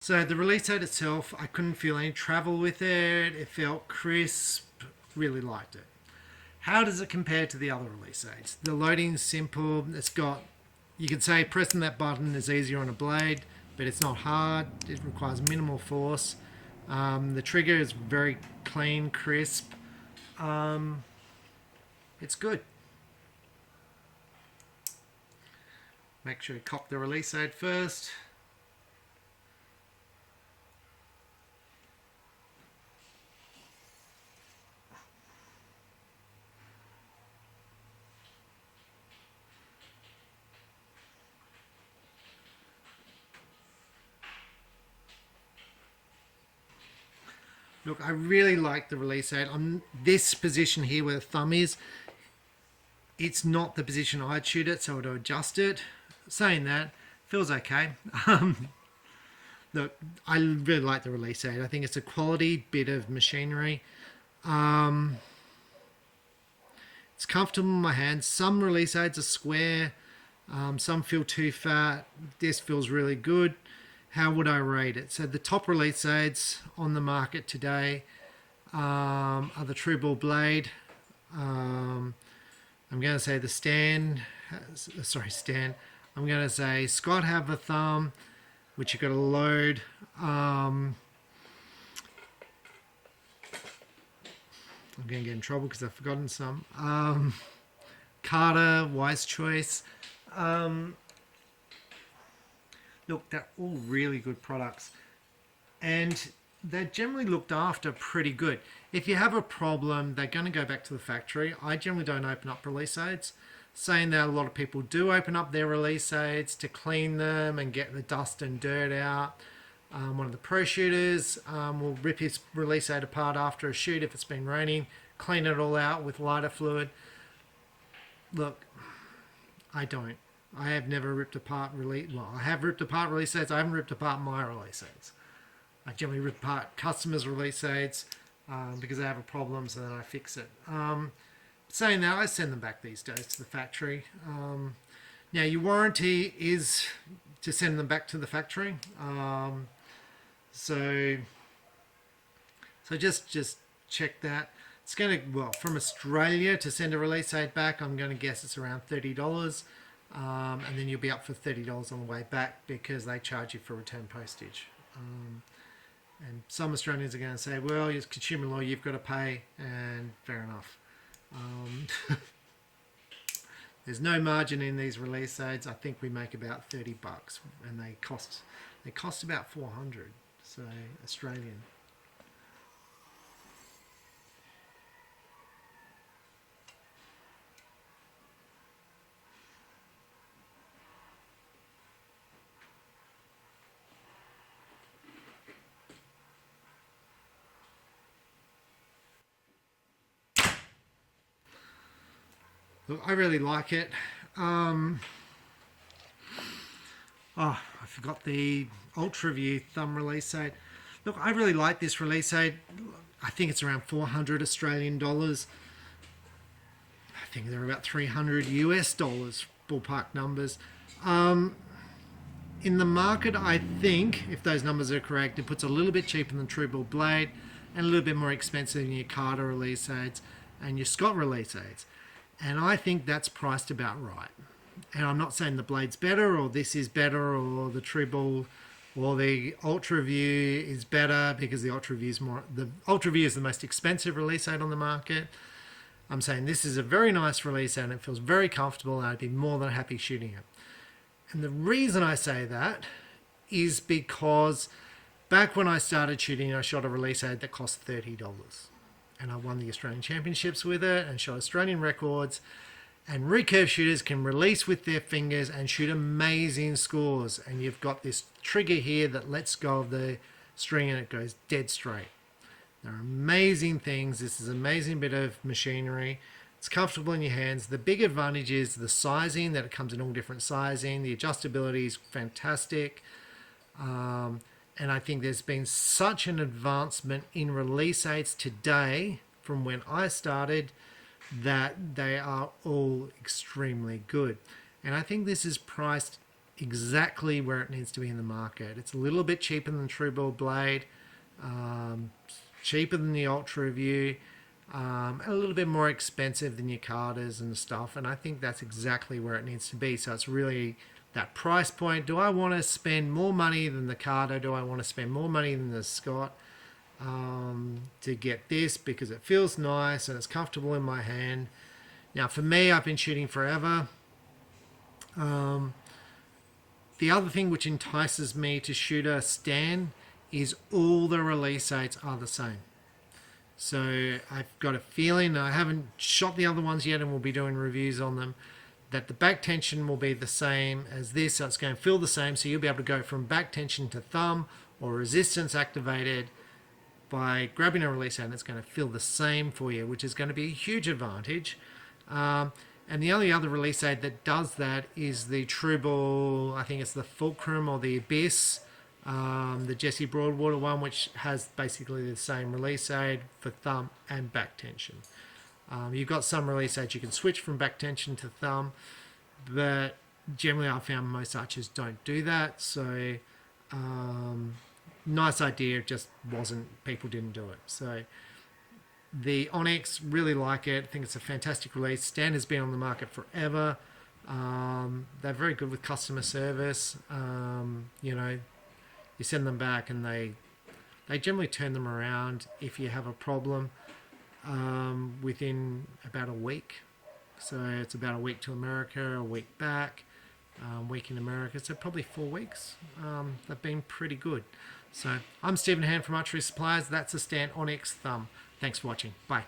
So the release aid itself, I couldn't feel any travel with it. It felt crisp. Really liked it. How does it compare to the other release aids? The loading's simple. It's got, you could say pressing that button is easier on a blade, but it's not hard. It requires minimal force. The trigger is very clean, crisp. It's good. Make sure you cop the release aid first. Look, I really like the release aid. On this position here where the thumb is, it's not the position I'd shoot it, so to adjust it. Saying that, feels okay. Look, I really like the release aid. I think it's a quality bit of machinery. It's comfortable in my hands. Some release aids are square. Some feel too fat. This feels really good. How would I rate it? So the top release aids on the market today are the True Ball Blade. I'm going to say the Stan. I'm going to say Scott have a thumb, which you've got to load. I'm going to get in trouble because I've forgotten some. Carter, Wise Choice. Look, they're all really good products, and they're generally looked after pretty good. If you have a problem, they're going to go back to the factory. I generally don't open up release aids. Saying that, a lot of people do open up their release aids to clean them and get the dust and dirt out. One of the pro shooters will rip his release aid apart after a shoot if it's been raining, clean it all out with lighter fluid. Look, I don't. I have never ripped apart release. Well, I have ripped apart release aids. I haven't ripped apart my release aids. I generally rip apart customers' release aids because they have a problem, so then I fix it. Saying that, I send them back these days to the factory. Now, your warranty is to send them back to the factory. So just check that. It's going to, well, from Australia to send a release aid back, I'm going to guess it's around $30. And then you'll be up for $30 on the way back because they charge you for return postage. And some Australians are going to say, well, it's consumer law, you've got to pay, and fair enough. There's no margin in these release aids. I think we make about $30, and they cost about 400, so Australian. Look, I really like it. I forgot the Ultra View thumb release aid. Look, I really like this release aid. I think it's around 400 Australian dollars. I think they're about 300 US dollars, ballpark numbers. In the market, I think, if those numbers are correct, it puts a little bit cheaper than True Ball Blade and a little bit more expensive than your Carter release aids and your Scott release aids. And I think that's priced about right. And I'm not saying the Blade's better or this is better or the True Ball or the Ultra View is better because the Ultra View is the most expensive release aid on the market. I'm saying this is a very nice release aid and it feels very comfortable and I'd be more than happy shooting it. And the reason I say that is because back when I started shooting, I shot a release aid that cost $30. And I won the Australian Championships with it and shot Australian records. And recurve shooters can release with their fingers and shoot amazing scores. And you've got this trigger here that lets go of the string and it goes dead straight. They're amazing things. This is an amazing bit of machinery. It's comfortable in your hands. The big advantage is the sizing, that it comes in all different sizing. The adjustability is fantastic. And I think there's been such an advancement in release aids today from when I started that they are all extremely good. And I think this is priced exactly where it needs to be in the market. It's a little bit cheaper than the Trueball blade, cheaper than the Ultra Review, a little bit more expensive than your Carters and stuff, and I think that's exactly where it needs to be. So it's really that price point. Do I want to spend more money than the Carter? Do I want to spend more money than the Scott to get this because it feels nice and it's comfortable in my hand? Now for me, I've been shooting forever. The other thing which entices me to shoot a Stan is all the release dates are the same. So I've got a feeling, I haven't shot the other ones yet and we'll be doing reviews on them, that the back tension will be the same as this, so it's going to feel the same, so you'll be able to go from back tension to thumb or resistance activated by grabbing a release and it's going to feel the same for you, which is going to be a huge advantage. And the only other release aid that does that is the Trueball, I think it's the Fulcrum or the Abyss, the Jesse Broadwater one, which has basically the same release aid for thumb and back tension. You've got some release aids you can switch from back tension to thumb, but generally I've found most archers don't do that. So nice idea, just wasn't, people didn't do it. So the Onnex, really like it. I think it's a fantastic release. Stan has been on the market forever. They're very good with customer service. You know, you send them back and they generally turn them around if you have a problem within about a week. So it's about a week to America, a week back, week in America. So probably 4 weeks. They've been pretty good. So I'm Stephen Hand from Archery Supplies. That's a Stan Onnex Thumb. Thanks for watching. Bye.